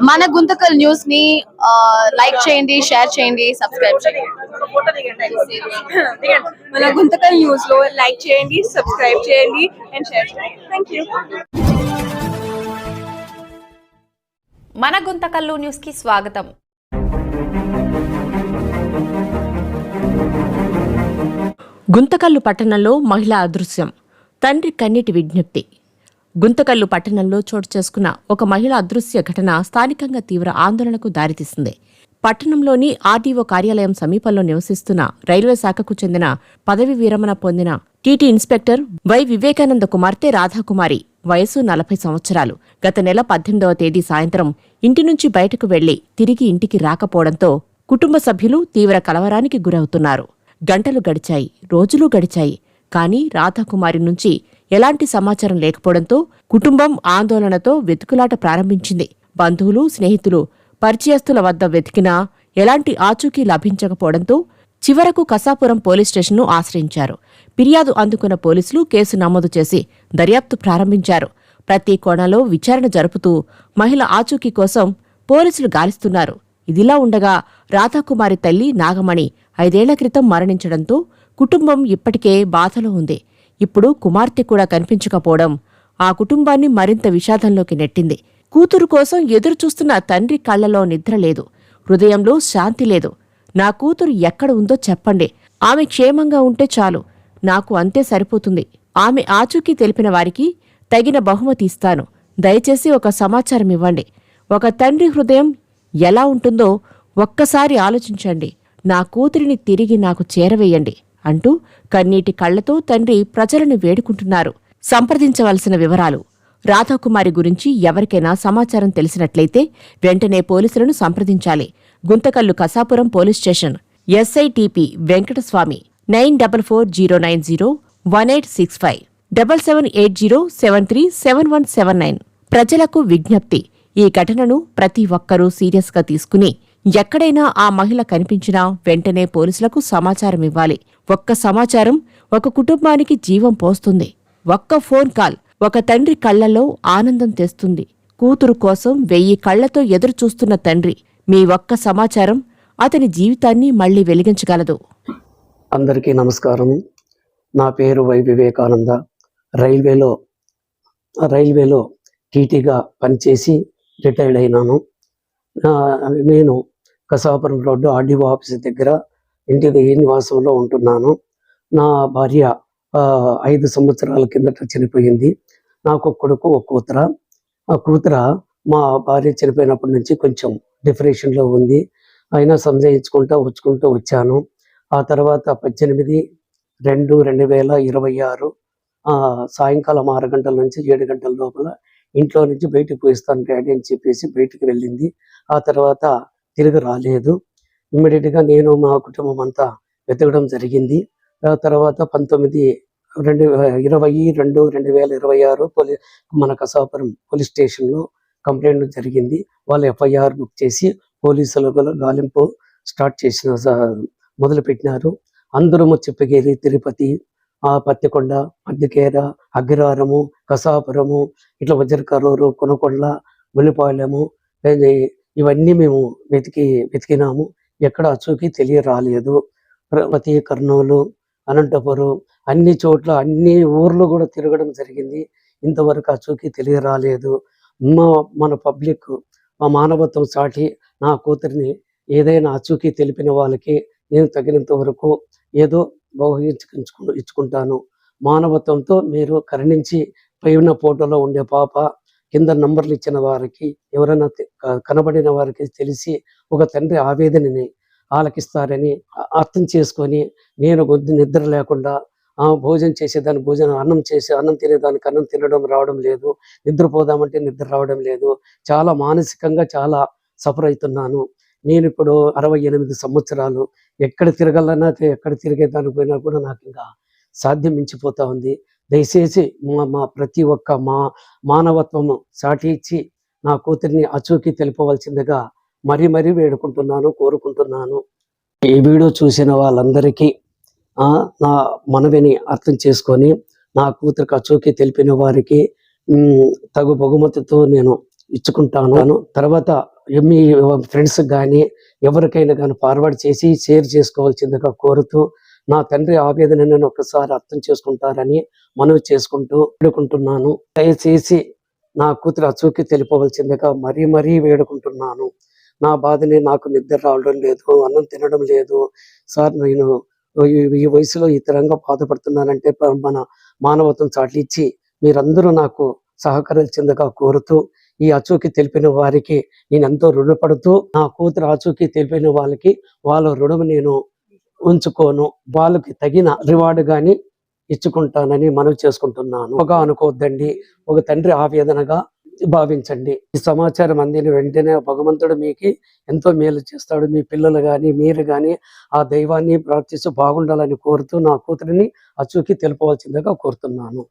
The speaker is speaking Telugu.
మన గుంతకల్ న్యూస్ ని లైక్ చేయండి, షేర్ చేయండి, సబ్స్క్రైబ్ చేయండి. మన గుంతకల్ న్యూస్ లో లైక్ చేయండి, సబ్స్క్రైబ్ చేయండి అండ్ షేర్ చేయండి. థాంక్యూ. మన గుంతకల్లు న్యూస్ కి స్వాగతం. గుంతకల్లు పట్టణంలో మహిళా అదృశ్యం, తండ్రి కన్నీటి విజ్ఞప్తి. గుంతకల్లు పట్టణంలో చోటు చేసుకున్న ఒక మహిళ అదృశ్య ఘటన స్థానికంగా తీవ్ర ఆందోళనకు దారితీసింది. పట్టణంలోని ఆర్డీఓ కార్యాలయం సమీపంలో నివసిస్తున్న రైల్వే శాఖకు చెందిన పదవి విరమణ పొందిన టీటీ ఇన్స్పెక్టర్ వై వివేకానంద కుమార్తె రాధాకుమారి, వయసు 40 సంవత్సరాలు. గత నెల 18వ తేదీ సాయంత్రం ఇంటి నుంచి బయటకు వెళ్లి తిరిగి ఇంటికి రాకపోవడంతో కుటుంబ సభ్యులు తీవ్ర కలవరానికి గురవుతున్నారు. గంటలు గడిచాయి, రోజులు గడిచాయి. కానీ రాధాకుమారి నుంచి ఎలాంటి సమాచారం లేకపోవడంతో కుటుంబం ఆందోళనతో వెతుకులాట ప్రారంభించింది. బంధువులు, స్నేహితులు, పరిచయస్తుల వద్ద వెతికినా ఎలాంటి ఆచూకీ లభించకపోవడంతో చివరకు కసాపురం పోలీస్ స్టేషన్ను ఆశ్రయించారు. ఫిర్యాదు అందుకున్న పోలీసులు కేసు నమోదు చేసి దర్యాప్తు ప్రారంభించారు. ప్రతి కోణంలో విచారణ జరుపుతూ మహిళ ఆచూకీ కోసం పోలీసులు గాలిస్తున్నారు. ఇదిలా ఉండగా రాధాకుమారి తల్లి నాగమణి 5 ఏళ్ల క్రితం మరణించడంతో కుటుంబం ఇప్పటికే బాధలో ఉంది. ఇప్పుడు కుమార్తె కూడా కనిపించకపోవడం ఆ కుటుంబాన్ని మరింత విషాదంలోకి నెట్టింది. కూతురు కోసం ఎదురుచూస్తున్న తండ్రి కళ్లలో నిద్ర లేదు, హృదయంలో శాంతి లేదు. నా కూతురు ఎక్కడ ఉందో చెప్పండి, ఆమె క్షేమంగా ఉంటే చాలు, నాకు అంతే సరిపోతుంది. ఆమె ఆచూకీ తెలిపిన వారికి తగిన బహుమతి ఇస్తాను. దయచేసి ఒక సమాచారం ఇవ్వండి. ఒక తండ్రి హృదయం ఎలా ఉంటుందో ఒక్కసారి ఆలోచించండి. నా కూతురిని తిరిగి నాకు చేరవేయండి అంటూ కన్నీటి కళ్లతో తండ్రి ప్రజలను వేడుకుంటున్నారు. సంప్రదించవలసిన వివరాలు: రాధాకుమారి గురించి ఎవరికైనా సమాచారం తెలిసినట్లయితే వెంటనే పోలీసులను సంప్రదించాలి. Guntakal Kasapuram police station SITP Venkataswamy 9440901865 7780737179. ప్రజలకు విజ్ఞప్తి: ఈ ఘటనను ప్రతి ఒక్కరూ సీరియస్గా తీసుకుని ఎక్కడైనా ఆ మహిళ కనిపించినా వెంటనే పోలీసులకు సమాచారం ఇవ్వాలి. ఒక్క సమాచారం ఒక కుటుంబానికి జీవం పోస్తుంది. ఒక్క ఫోన్ కాల్ ఒక తండ్రి కళ్లలో ఆనందం తెస్తుంది. కూతురు కోసం 1000 కళ్లతో ఎదురు చూస్తున్న తండ్రి, మీ ఒక్క సమాచారం అతని జీవితాన్ని మళ్లీ వెలిగించగలదు. అందరికీ నమస్కారం. నా పేరు వై వివేకానంద. రైల్వేలో టీటీగా పనిచేసి రిటైర్డ్ అయినాను. నేను కసాపురం రోడ్డు ఆర్డీఓ ఆఫీస్ దగ్గర ఇంటి నివాసంలో ఉంటున్నాను. నా భార్య 5 సంవత్సరాల కిందట చనిపోయింది. నాకు ఒక కొడుకు, ఒక కూతుర. ఆ కూతుర మా భార్య చనిపోయినప్పటి నుంచి కొంచెం డిప్రెషన్లో ఉంది. అయినా వచ్చుకుంటూ వచ్చాను. ఆ తర్వాత 18/2/2026 సాయంకాలం 6 గంటల నుంచి 7 గంటల లోపల ఇంట్లో నుంచి బయటకు పోయిస్తాను డాడీ అని చెప్పేసి బయటికి వెళ్ళింది. ఆ తర్వాత తిరిగి రాలేదు. ఇమ్మీడియట్గా నేను మా కుటుంబం అంతా వెతకడం జరిగింది. ఆ తర్వాత 19/20/2026 మన కసాపురం పోలీస్ స్టేషన్లో కంప్లైంట్ జరిగింది. వాళ్ళు FIR బుక్ చేసి పోలీసులు గాలింపు మొదలుపెట్టినారు. అందరూ చిప్పగిరి, తిరుపతి, పత్తికొండ, మధ్యకేర, అగ్రహారము, కసాపురము, ఇట్లా వజ్రకరూరు, కొనకొండ, ములిపాలెము, ఇవన్నీ మేము వెతికినాము. ఎక్కడ అచూకీ తెలియరాలేదు. ప్రతి కర్నూలు, అనంతపురం, అన్ని చోట్ల అన్ని ఊర్లు కూడా తిరగడం జరిగింది. ఇంతవరకు అచూకీ తెలియరాలేదు. మన పబ్లిక్, మా మానవత్వం సాటి నా కూతురిని ఏదైనా అచూకీ తెలిపిన వాళ్ళకి నేను తగినంత వరకు ఏదో ఇచ్చుకుంటాను. మానవత్వంతో మీరు కరుణించి పైన ఫోటోలో ఉండే పాప కింద నంబర్లు ఇచ్చిన వారికి, ఎవరైనా కనబడిన వారికి తెలిసి ఒక తండ్రి ఆవేదనని ఆలకిస్తారని అర్థం చేసుకొని, నేను నిద్ర లేకుండా భోజనం చేసేదాన్ని అన్నం తినేదానికి అన్నం తినడం రావడం లేదు, నిద్రపోదామంటే నిద్ర రావడం లేదు. చాలా మానసికంగా చాలా సఫర్ అవుతున్నాను. నేను ఇప్పుడు 68 సంవత్సరాలు. ఎక్కడ తిరగాలన్నా, ఎక్కడ తిరిగేదానికి పోయినా కూడా నాకు ఇంకా సాధ్యం మించిపోతా ఉంది. దయచేసి మా ప్రతి ఒక్క మానవత్వము సాటి ఇచ్చి నా కూతురిని అచూకీ తెలుపవలసిందిగా మరీ వేడుకుంటున్నాను, కోరుకుంటున్నాను. ఈ వీడియో చూసిన వాళ్ళందరికీ నా మనవిని అర్థం చేసుకొని నా కూతురికి అచూకీ తెలిపిన వారికి తగు బహుమతితో నేను ఇచ్చుకుంటాను. తర్వాత మీ ఫ్రెండ్స్ కానీ ఎవరికైనా కానీ ఫార్వర్డ్ చేసి షేర్ చేసుకోవాల్సిందిగా కోరుతూ నా తండ్రి ఆవేదనను ఒకసారి అర్థం చేసుకుంటారని మనవి చేసుకుంటూ వేడుకుంటున్నాను. దయచేసి నా కూతురు అచూకి తెలిపవలసిందిగా మరీ వేడుకుంటున్నాను. నా బాధని నాకు నిద్ర రావడం లేదు, అన్నం తినడం లేదు సార్. నేను ఈ వయసులో ఈ తరంగా బాధపడుతున్నానంటే మన మానవత్వం చాటిచ్చి మీరందరూ నాకు సహకరించిందిగా కోరుతూ ఈ అచూకి తెలిపిన వారికి నేను ఎంతో రుణపడుతూ నా కూతురు అచూకి తెలిపిన వాళ్ళకి వాళ్ళ రుణం నేను ఉంచుకోను, వాళ్ళకి తగిన రివార్డు గాని ఇచ్చుకుంటానని మనవి చేసుకుంటున్నాను. ఒక అనుకోవద్దండి, ఒక తండ్రి ఆవేదనగా భావించండి. ఈ సమాచారం అందిన వెంటనే భగవంతుడు మీకు ఎంతో మేలు చేస్తాడు. మీ పిల్లలు గాని మీరు గాని ఆ దైవాన్ని ప్రార్థిస్తూ బాగుండాలని కోరుతూ నా కూతురిని అచూకి తెలుపవలసిందిగా కోరుతున్నాను.